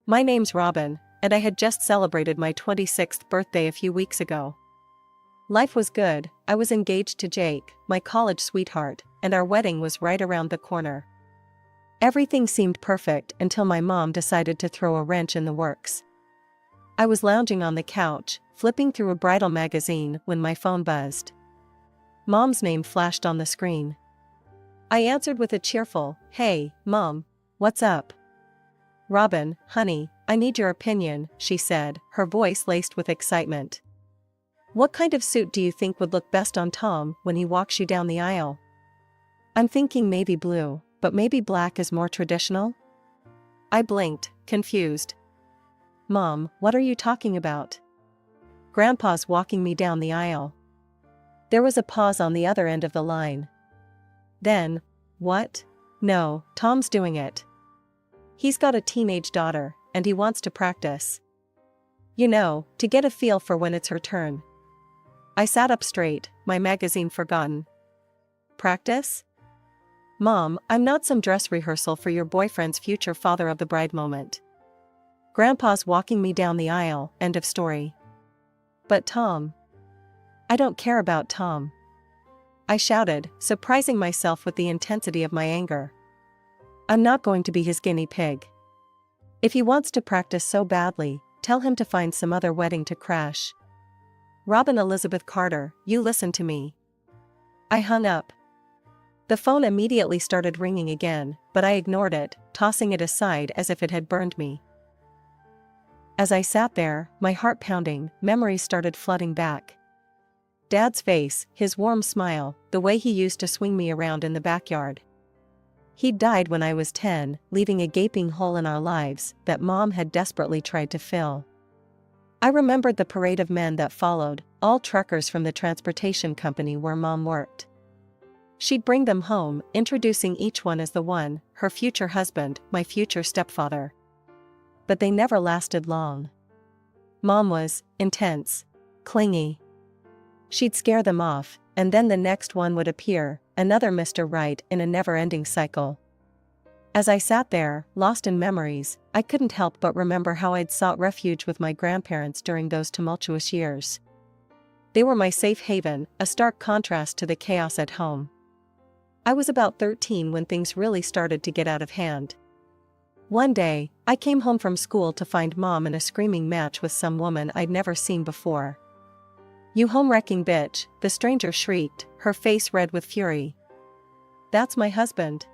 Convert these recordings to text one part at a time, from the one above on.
My name's Robin, and I had just celebrated my 26th birthday a few weeks ago. Life was good. I was engaged to Jake, my college sweetheart, and our wedding was right around the corner. Everything seemed perfect until my mom decided to throw a wrench in the works. I was lounging on the couch, flipping through a bridal magazine when my phone buzzed. Mom's name flashed on the screen. I answered with a cheerful, "Hey, Mom, what's up?" "Robin, honey, I need your opinion," she said, her voice laced with excitement. "What kind of suit do you think would look best on Tom when he walks you down the aisle?" "I'm thinking maybe blue, but maybe black is more traditional?" I blinked, confused. "Mom, what are you talking about?" "Grandpa's walking me down the aisle." There was a pause on the other end of the line. Then, "What?" "No, Tom's doing it. He's got a teenage daughter, and he wants to practice. You know, to get a feel for when it's her turn." I sat up straight, my magazine forgotten. "Practice?" "Mom, I'm not some dress rehearsal for your boyfriend's future father of the bride moment. Grandpa's walking me down the aisle, end of story." "But Tom." "I don't care about Tom," I shouted, surprising myself with the intensity of my anger. "I'm not going to be his guinea pig. If he wants to practice so badly, tell him to find some other wedding to crash." "Robin Elizabeth Carter, you listen to me." I hung up. The phone immediately started ringing again, but I ignored it, tossing it aside as if it had burned me. As I sat there, my heart pounding, memories started flooding back. Dad's face, his warm smile, the way he used to swing me around in the backyard. He'd died when I was 10, leaving a gaping hole in our lives that Mom had desperately tried to fill. I remembered the parade of men that followed, all truckers from the transportation company where Mom worked. She'd bring them home, introducing each one as the one, her future husband, my future stepfather. But they never lasted long. Mom was intense, clingy. She'd scare them off, and then the next one would appear, another Mr. Right in a never-ending cycle. As I sat there, lost in memories, I couldn't help but remember how I'd sought refuge with my grandparents during those tumultuous years. They were my safe haven, a stark contrast to the chaos at home. I was about 13 when things really started to get out of hand. One day, I came home from school to find Mom in a screaming match with some woman I'd never seen before. "You home-wrecking bitch," the stranger shrieked, her face red with fury. "That's my husband."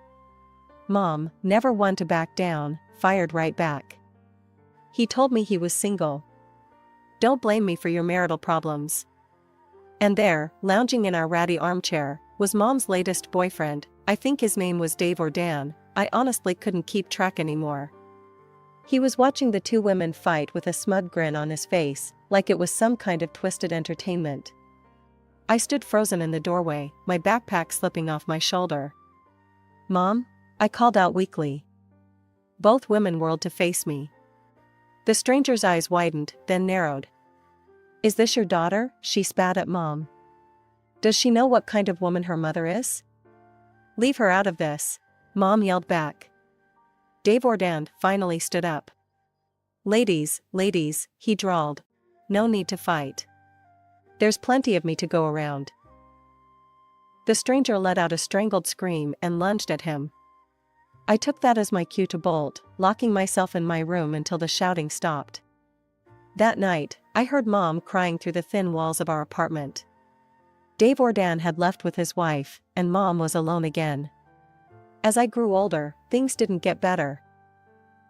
Mom, never one to back down, fired right back. "He told me he was single. Don't blame me for your marital problems." And there, lounging in our ratty armchair, was Mom's latest boyfriend. I think his name was Dave or Dan, I honestly couldn't keep track anymore. He was watching the two women fight with a smug grin on his face, like it was some kind of twisted entertainment. I stood frozen in the doorway, my backpack slipping off my shoulder. "Mom?" I called out weakly. Both women whirled to face me. The stranger's eyes widened, then narrowed. "Is this your daughter?" she spat at Mom. "Does she know what kind of woman her mother is?" "Leave her out of this," Mom yelled back. Dave Ordand finally stood up. Ladies, he drawled. "No need to fight. There's plenty of me to go around." The stranger let out a strangled scream and lunged at him. I took that as my cue to bolt, locking myself in my room until the shouting stopped. That night, I heard Mom crying through the thin walls of our apartment. Dave Ordan had left with his wife, and Mom was alone again. As I grew older, things didn't get better.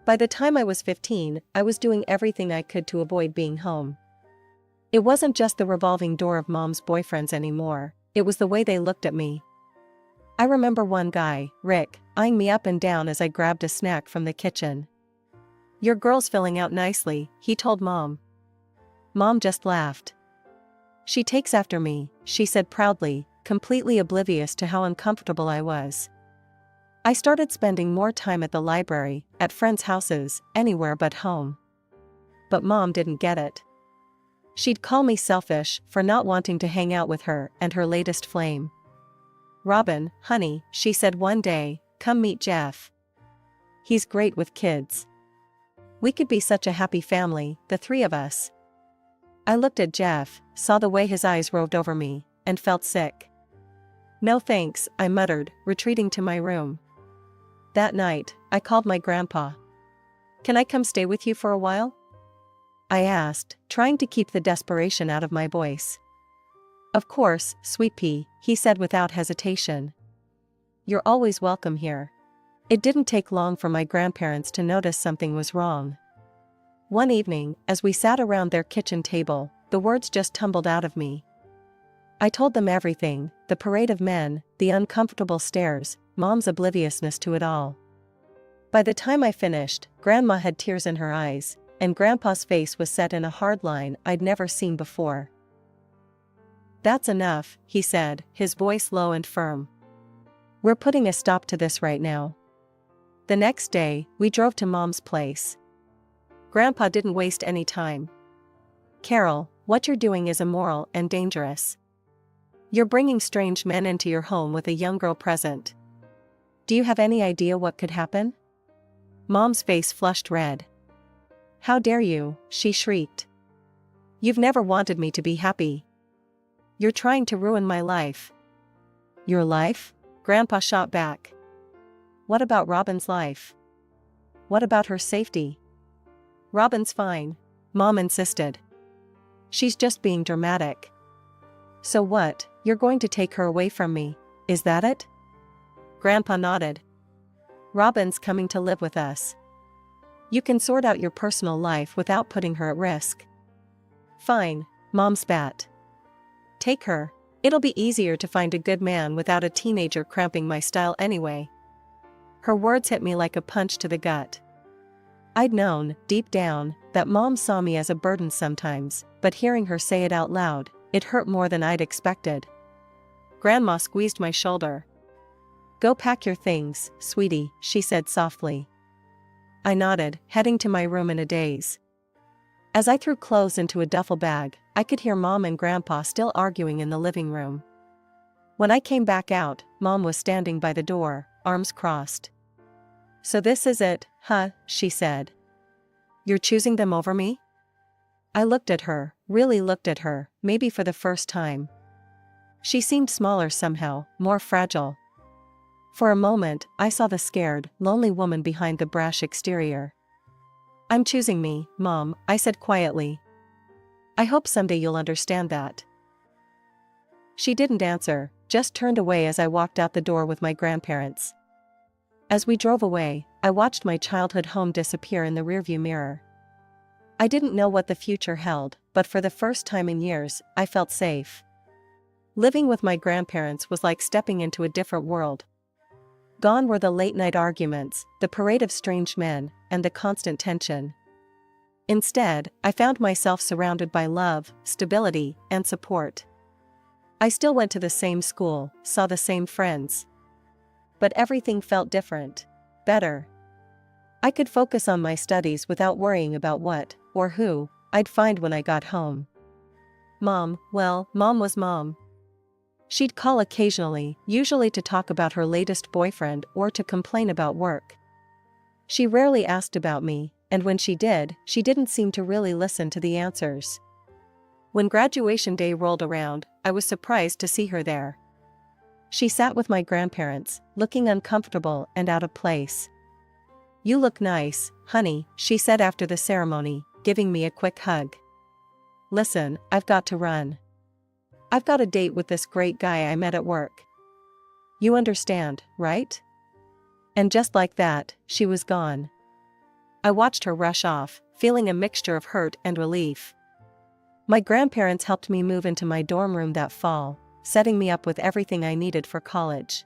By the time I was 15, I was doing everything I could to avoid being home. It wasn't just the revolving door of Mom's boyfriends anymore, it was the way they looked at me. I remember one guy, Rick, eyeing me up and down as I grabbed a snack from the kitchen. "Your girl's filling out nicely," he told Mom. Mom just laughed. "She takes after me," she said proudly, completely oblivious to how uncomfortable I was. I started spending more time at the library, at friends' houses, anywhere but home. But Mom didn't get it. She'd call me selfish for not wanting to hang out with her and her latest flame. "Robin, honey," she said one day, "come meet Jeff. He's great with kids." We could be such a happy family, the three of us. I looked at Jeff, saw the way his eyes roved over me, and felt sick. No thanks, I muttered, retreating to my room. That night, I called my grandpa. Can I come stay with you for a while? I asked, trying to keep the desperation out of my voice. Of course, sweet pea, he said without hesitation. You're always welcome here. It didn't take long for my grandparents to notice something was wrong. One evening, as we sat around their kitchen table, the words just tumbled out of me. I told them everything, the parade of men, the uncomfortable stares, Mom's obliviousness to it all. By the time I finished, Grandma had tears in her eyes, and Grandpa's face was set in a hard line I'd never seen before. That's enough, he said, his voice low and firm. We're putting a stop to this right now. The next day, we drove to Mom's place. Grandpa didn't waste any time. Carol, what you're doing is immoral and dangerous. You're bringing strange men into your home with a young girl present. Do you have any idea what could happen? Mom's face flushed red. How dare you, she shrieked. You've never wanted me to be happy. You're trying to ruin my life. Your life? Grandpa shot back. What about Robin's life? What about her safety? Robin's fine, Mom insisted. She's just being dramatic. So what, you're going to take her away from me, is that it? Grandpa nodded. Robin's coming to live with us. You can sort out your personal life without putting her at risk. Fine, Mom spat. Take her. It'll be easier to find a good man without a teenager cramping my style anyway. Her words hit me like a punch to the gut. I'd known, deep down, that Mom saw me as a burden sometimes, but hearing her say it out loud, it hurt more than I'd expected. Grandma squeezed my shoulder. Go pack your things, sweetie, she said softly. I nodded, heading to my room in a daze. As I threw clothes into a duffel bag, I could hear Mom and Grandpa still arguing in the living room. When I came back out, Mom was standing by the door, arms crossed. So this is it, huh, she said. You're choosing them over me? I looked at her, really looked at her, maybe for the first time. She seemed smaller somehow, more fragile. For a moment, I saw the scared, lonely woman behind the brash exterior. I'm choosing me, Mom, I said quietly. I hope someday you'll understand that. She didn't answer, just turned away as I walked out the door with my grandparents. As we drove away, I watched my childhood home disappear in the rearview mirror. I didn't know what the future held, but for the first time in years, I felt safe. Living with my grandparents was like stepping into a different world. Gone were the late-night arguments, the parade of strange men, and the constant tension. Instead, I found myself surrounded by love, stability, and support. I still went to the same school, saw the same friends. But everything felt different, better. I could focus on my studies without worrying about what, or who, I'd find when I got home. Mom was Mom. She'd call occasionally, usually to talk about her latest boyfriend or to complain about work. She rarely asked about me, and when she did, she didn't seem to really listen to the answers. When graduation day rolled around, I was surprised to see her there. She sat with my grandparents, looking uncomfortable and out of place. You look nice, honey, she said after the ceremony, giving me a quick hug. Listen, I've got to run. I've got a date with this great guy I met at work. You understand, right? And just like that, she was gone. I watched her rush off, feeling a mixture of hurt and relief. My grandparents helped me move into my dorm room that fall, setting me up with everything I needed for college.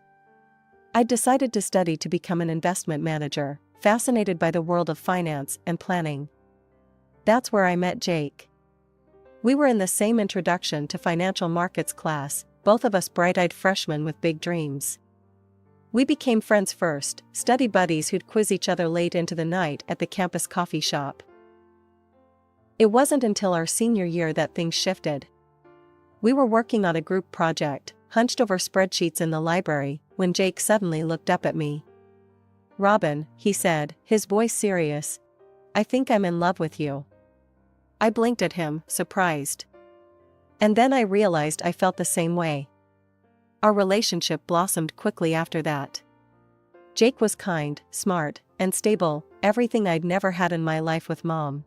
I'd decided to study to become an investment manager, fascinated by the world of finance and planning. That's where I met Jake. We were in the same introduction to financial markets class, both of us bright-eyed freshmen with big dreams. We became friends first, study buddies who'd quiz each other late into the night at the campus coffee shop. It wasn't until our senior year that things shifted. We were working on a group project, hunched over spreadsheets in the library, when Jake suddenly looked up at me. Robin, he said, his voice serious. I think I'm in love with you." I blinked at him, surprised. And then I realized I felt the same way. Our relationship blossomed quickly after that. Jake was kind, smart, and stable, everything I'd never had in my life with Mom.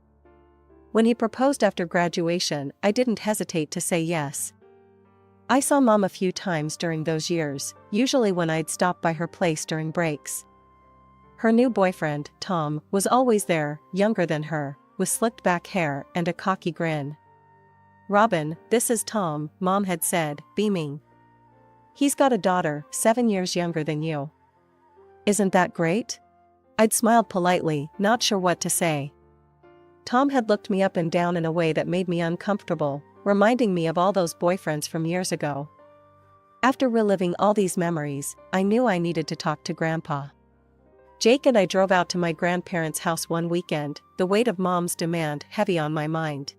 When he proposed after graduation, I didn't hesitate to say yes. I saw Mom a few times during those years, usually when I'd stop by her place during breaks. Her new boyfriend, Tom, was always there, younger than her, with slicked back hair and a cocky grin. "Robin, this is Tom," Mom had said, beaming. "He's got a daughter, 7 years younger than you. Isn't that great?" I'd smiled politely, not sure what to say. Tom had looked me up and down in a way that made me uncomfortable, reminding me of all those boyfriends from years ago. After reliving all these memories, I knew I needed to talk to Grandpa. Jake and I drove out to my grandparents' house one weekend, the weight of Mom's demand heavy on my mind.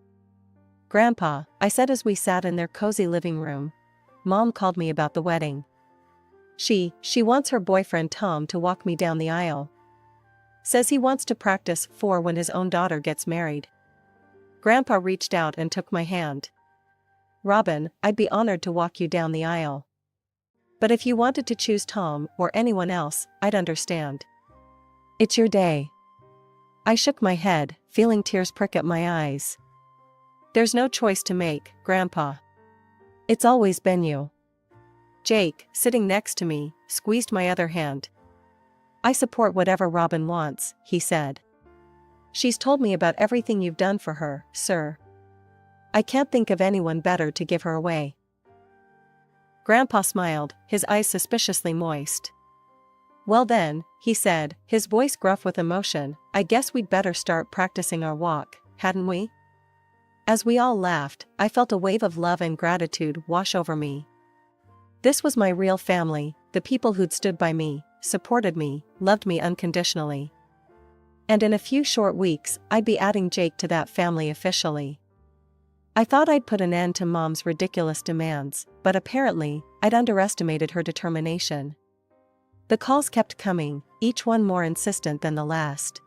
"Grandpa," I said as we sat in their cozy living room, "Mom called me about the wedding. She wants her boyfriend Tom to walk me down the aisle. Says he wants to practice for when his own daughter gets married." Grandpa reached out and took my hand. "Robin, I'd be honored to walk you down the aisle. But if you wanted to choose Tom or anyone else, I'd understand. It's your day." I shook my head, feeling tears prick at my eyes. "There's no choice to make, Grandpa. It's always been you." Jake, sitting next to me, squeezed my other hand. "I support whatever Robin wants," he said. "She's told me about everything you've done for her, sir. I can't think of anyone better to give her away." Grandpa smiled, his eyes suspiciously moist. "Well then," he said, his voice gruff with emotion, "I guess we'd better start practicing our walk, hadn't we?" As we all laughed, I felt a wave of love and gratitude wash over me. This was my real family, the people who'd stood by me, supported me, loved me unconditionally. And in a few short weeks, I'd be adding Jake to that family officially. I thought I'd put an end to Mom's ridiculous demands, but apparently, I'd underestimated her determination. The calls kept coming, each one more insistent than the last.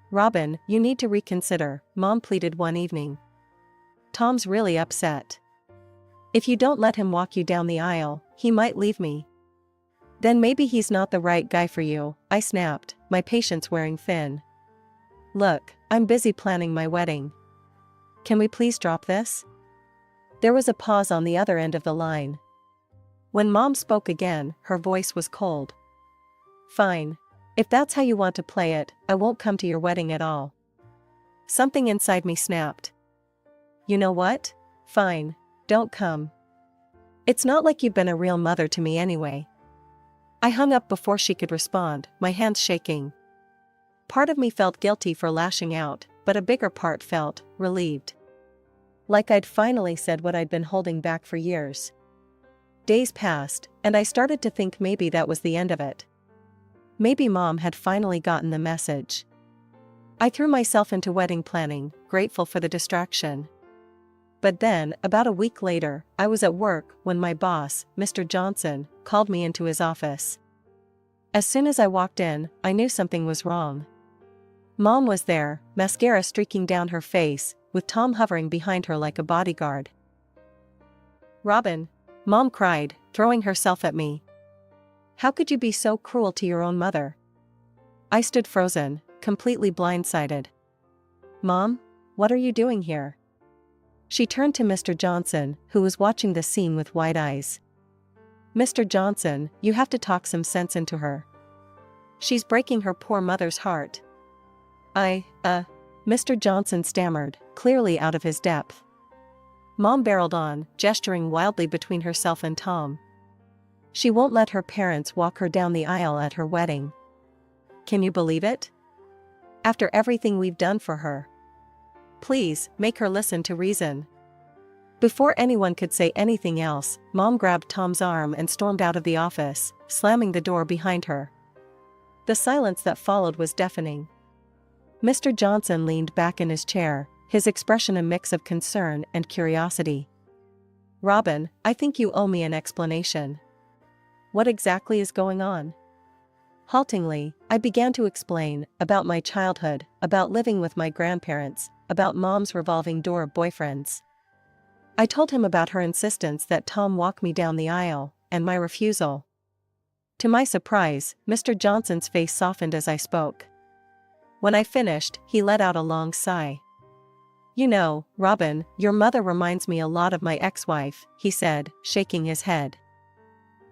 "Robin, you need to reconsider," Mom pleaded one evening. "Tom's really upset. If you don't let him walk you down the aisle, he might leave me." "Then maybe he's not the right guy for you," I snapped, my patience wearing thin. "Look, I'm busy planning my wedding. Can we please drop this?" There was a pause on the other end of the line. When Mom spoke again, her voice was cold. "Fine. If that's how you want to play it, I won't come to your wedding at all." Something inside me snapped. "You know what? Fine. Don't come. It's not like you've been a real mother to me anyway." I hung up before she could respond, my hands shaking. Part of me felt guilty for lashing out, but a bigger part felt relieved. Like I'd finally said what I'd been holding back for years. Days passed, and I started to think maybe that was the end of it. Maybe Mom had finally gotten the message. I threw myself into wedding planning, grateful for the distraction. But then, about a week later, I was at work when my boss, Mr. Johnson, called me into his office. As soon as I walked in, I knew something was wrong. Mom was there, mascara streaking down her face, with Tom hovering behind her like a bodyguard. "Robin," Mom cried, throwing herself at me. "How could you be so cruel to your own mother?" I stood frozen, completely blindsided. "Mom, what are you doing here?" She turned to Mr. Johnson, who was watching the scene with wide eyes. "Mr. Johnson, you have to talk some sense into her. She's breaking her poor mother's heart." Mr. Johnson stammered, clearly out of his depth. Mom barreled on, gesturing wildly between herself and Tom. "She won't let her parents walk her down the aisle at her wedding. Can you believe it? After everything we've done for her. Please, make her listen to reason." Before anyone could say anything else, Mom grabbed Tom's arm and stormed out of the office, slamming the door behind her. The silence that followed was deafening. Mr. Johnson leaned back in his chair, his expression a mix of concern and curiosity. "Robin, I think you owe me an explanation. What exactly is going on?" Haltingly, I began to explain about my childhood, about living with my grandparents, about Mom's revolving door of boyfriends. I told him about her insistence that Tom walk me down the aisle, and my refusal. To my surprise, Mr. Johnson's face softened as I spoke. When I finished, he let out a long sigh. "You know, Robin, your mother reminds me a lot of my ex-wife," he said, shaking his head.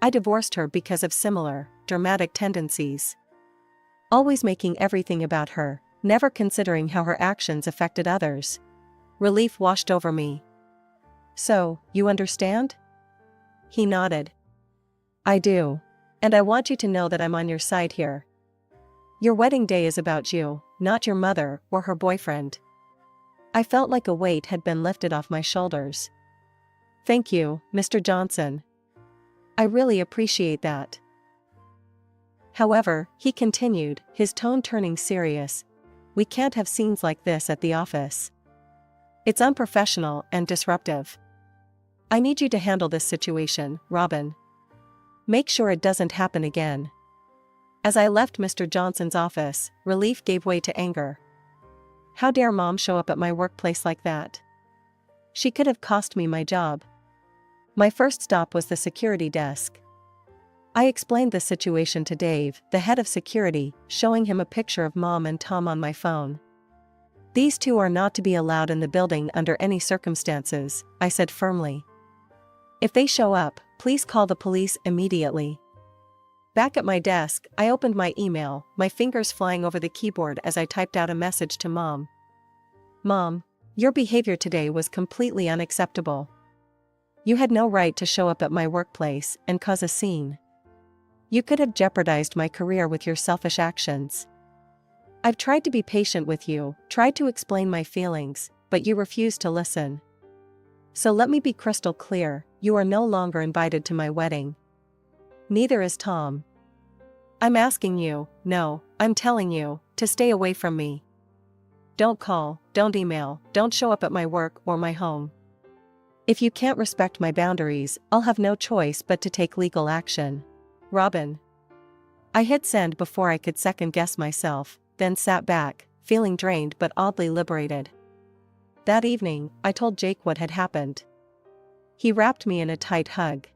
"I divorced her because of similar, dramatic tendencies. Always making everything about her, never considering how her actions affected others." Relief washed over me. "So, you understand?" He nodded. "I do. And I want you to know that I'm on your side here. Your wedding day is about you, not your mother or her boyfriend." I felt like a weight had been lifted off my shoulders. "Thank you, Mr. Johnson. I really appreciate that." However, he continued, his tone turning serious, "We can't have scenes like this at the office. It's unprofessional and disruptive. I need you to handle this situation, Robin. Make sure it doesn't happen again." As I left Mr. Johnson's office, relief gave way to anger. How dare Mom show up at my workplace like that? She could have cost me my job. My first stop was the security desk. I explained the situation to Dave, the head of security, showing him a picture of Mom and Tom on my phone. "These two are not to be allowed in the building under any circumstances," I said firmly. "If they show up, please call the police immediately." Back at my desk, I opened my email, my fingers flying over the keyboard as I typed out a message to Mom. "Mom, your behavior today was completely unacceptable. You had no right to show up at my workplace and cause a scene. You could have jeopardized my career with your selfish actions. I've tried to be patient with you, tried to explain my feelings, but you refused to listen. So let me be crystal clear, you are no longer invited to my wedding. Neither is Tom. I'm asking you, no, I'm telling you, to stay away from me. Don't call, don't email, don't show up at my work or my home. If you can't respect my boundaries, I'll have no choice but to take legal action. Robin." I hit send before I could second-guess myself, then sat back, feeling drained but oddly liberated. That evening, I told Jake what had happened. He wrapped me in a tight hug.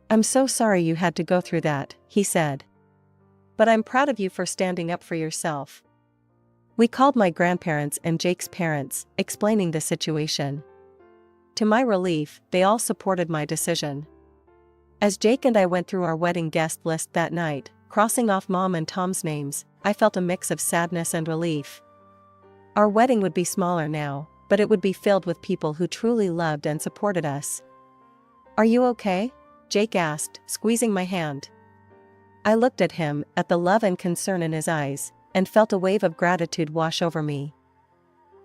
"I'm so sorry you had to go through that," he said. "But I'm proud of you for standing up for yourself." We called my grandparents and Jake's parents, explaining the situation. To my relief, they all supported my decision. As Jake and I went through our wedding guest list that night, crossing off Mom and Tom's names, I felt a mix of sadness and relief. Our wedding would be smaller now, but it would be filled with people who truly loved and supported us. "Are you okay?" Jake asked, squeezing my hand. I looked at him, at the love and concern in his eyes, and felt a wave of gratitude wash over me.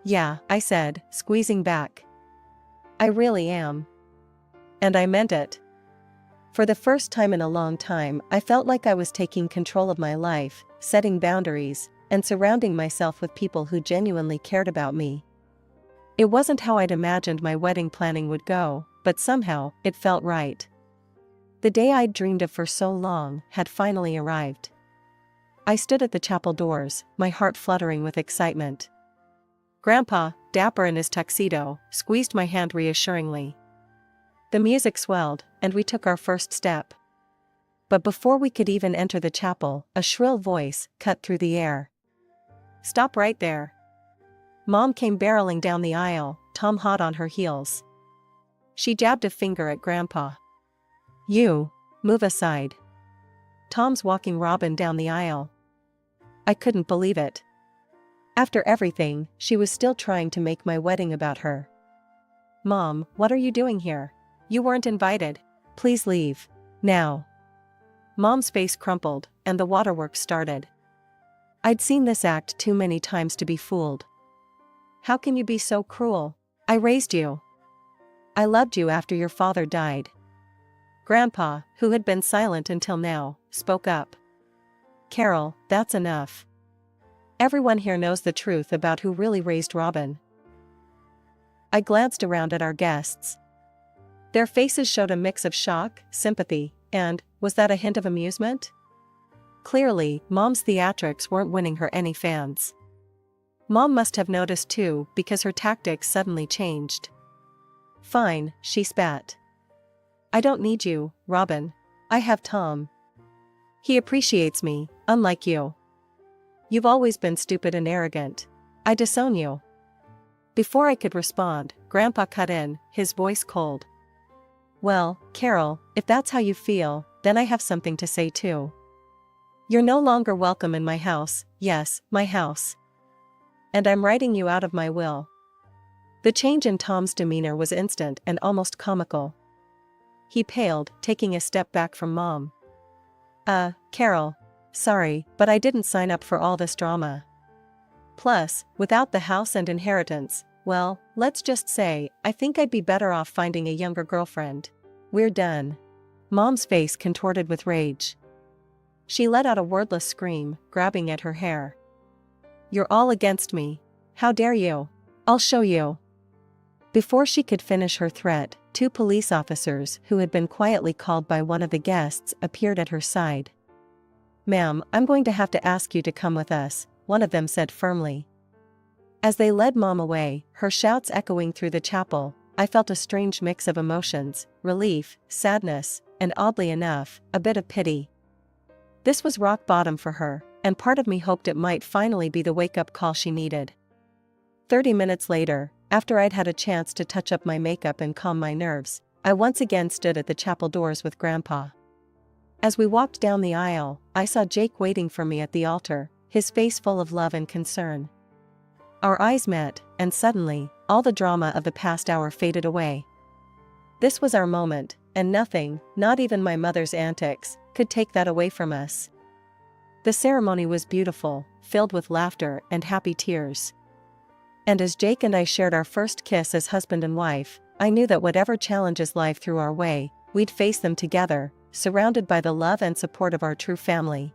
"Yeah," I said, squeezing back. "I really am. And I meant it." For the first time in a long time, I felt like I was taking control of my life, setting boundaries, and surrounding myself with people who genuinely cared about me. It wasn't how I'd imagined my wedding planning would go, but somehow, it felt right. The day I'd dreamed of for so long had finally arrived. I stood at the chapel doors, my heart fluttering with excitement. Grandpa, dapper in his tuxedo, squeezed my hand reassuringly. The music swelled, and we took our first step. But before we could even enter the chapel, a shrill voice cut through the air. "Stop right there." Mom came barreling down the aisle, Tom hot on her heels. She jabbed a finger at Grandpa. "You, move aside. Tom's walking Robin down the aisle." I couldn't believe it. After everything, she was still trying to make my wedding about her. "Mom, what are you doing here? You weren't invited. Please leave. Now." Mom's face crumpled, and the waterworks started. I'd seen this act too many times to be fooled. "How can you be so cruel? I raised you. I loved you after your father died." Grandpa, who had been silent until now, spoke up. "Carol, that's enough. Everyone here knows the truth about who really raised Robin." I glanced around at our guests. Their faces showed a mix of shock, sympathy, and, was that a hint of amusement? Clearly, Mom's theatrics weren't winning her any fans. Mom must have noticed too, because her tactics suddenly changed. "Fine," she spat. "I don't need you, Robin. I have Tom. He appreciates me, unlike you. You've always been stupid and arrogant. I disown you." Before I could respond, Grandpa cut in, his voice cold. "Well, Carol, if that's how you feel, then I have something to say too. You're no longer welcome in my house, yes, my house. And I'm writing you out of my will." The change in Tom's demeanor was instant and almost comical. He paled, taking a step back from Mom. Carol. Sorry, but I didn't sign up for all this drama. Plus, without the house and inheritance, well, let's just say, I think I'd be better off finding a younger girlfriend. We're done." Mom's face contorted with rage. She let out a wordless scream, grabbing at her hair. "You're all against me. How dare you? I'll show you." Before she could finish her threat, 2 police officers who had been quietly called by one of the guests appeared at her side. "Ma'am, I'm going to have to ask you to come with us," one of them said firmly. As they led Mom away, her shouts echoing through the chapel, I felt a strange mix of emotions, relief, sadness, and oddly enough, a bit of pity. This was rock bottom for her, and part of me hoped it might finally be the wake-up call she needed. 30 minutes later, after I'd had a chance to touch up my makeup and calm my nerves, I once again stood at the chapel doors with Grandpa. As we walked down the aisle, I saw Jake waiting for me at the altar, his face full of love and concern. Our eyes met, and suddenly, all the drama of the past hour faded away. This was our moment, and nothing, not even my mother's antics, could take that away from us. The ceremony was beautiful, filled with laughter and happy tears. And as Jake and I shared our first kiss as husband and wife, I knew that whatever challenges life threw our way, we'd face them together, surrounded by the love and support of our true family.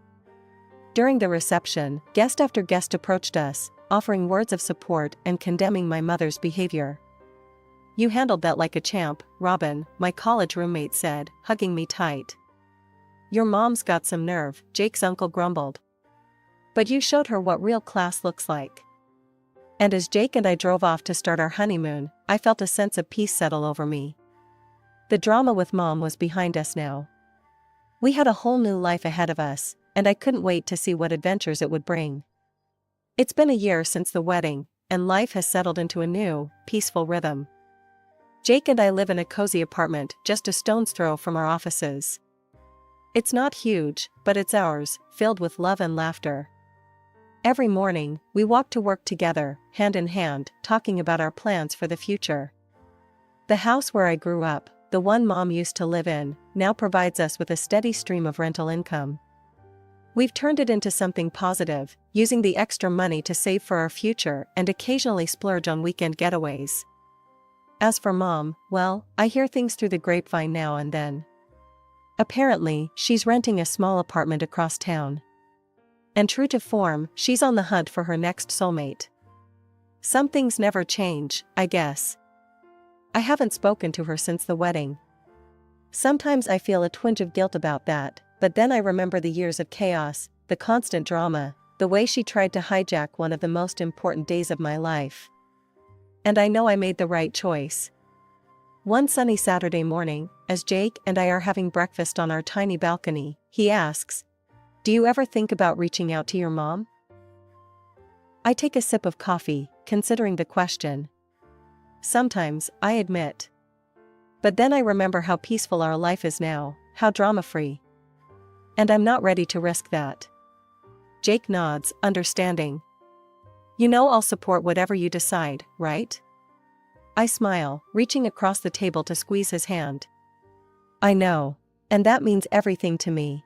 During the reception, guest after guest approached us, offering words of support and condemning my mother's behavior. "You handled that like a champ, Robin," my college roommate said, hugging me tight. "Your mom's got some nerve," Jake's uncle grumbled. "But you showed her what real class looks like." And as Jake and I drove off to start our honeymoon, I felt a sense of peace settle over me. The drama with Mom was behind us now. We had a whole new life ahead of us, and I couldn't wait to see what adventures it would bring. It's been a year since the wedding, and life has settled into a new, peaceful rhythm. Jake and I live in a cozy apartment just a stone's throw from our offices. It's not huge, but it's ours, filled with love and laughter. Every morning, we walk to work together, hand in hand, talking about our plans for the future. The house where I grew up, the one Mom used to live in, now provides us with a steady stream of rental income. We've turned it into something positive, using the extra money to save for our future and occasionally splurge on weekend getaways. As for Mom, well, I hear things through the grapevine now and then. Apparently, she's renting a small apartment across town. And true to form, she's on the hunt for her next soulmate. Some things never change, I guess. I haven't spoken to her since the wedding. Sometimes I feel a twinge of guilt about that, but then I remember the years of chaos, the constant drama, the way she tried to hijack one of the most important days of my life. And I know I made the right choice. One sunny Saturday morning, as Jake and I are having breakfast on our tiny balcony, he asks, "Do you ever think about reaching out to your mom?" I take a sip of coffee, considering the question. Sometimes, I admit. But then I remember how peaceful our life is now, how drama-free. And I'm not ready to risk that. Jake nods, understanding. "You know I'll support whatever you decide, right?" I smile, reaching across the table to squeeze his hand. "I know. And that means everything to me."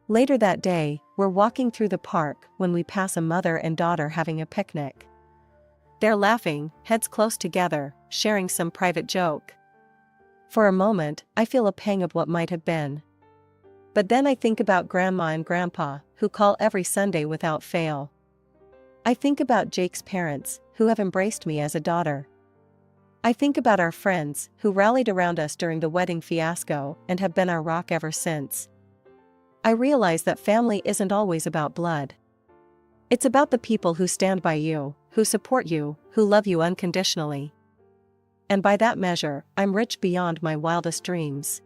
Later that day, we're walking through the park when we pass a mother and daughter having a picnic. They're laughing, heads close together, sharing some private joke. For a moment, I feel a pang of what might have been. But then I think about Grandma and Grandpa, who call every Sunday without fail. I think about Jake's parents, who have embraced me as a daughter. I think about our friends, who rallied around us during the wedding fiasco and have been our rock ever since. I realize that family isn't always about blood. It's about the people who stand by you, who support you, who love you unconditionally. And by that measure, I'm rich beyond my wildest dreams.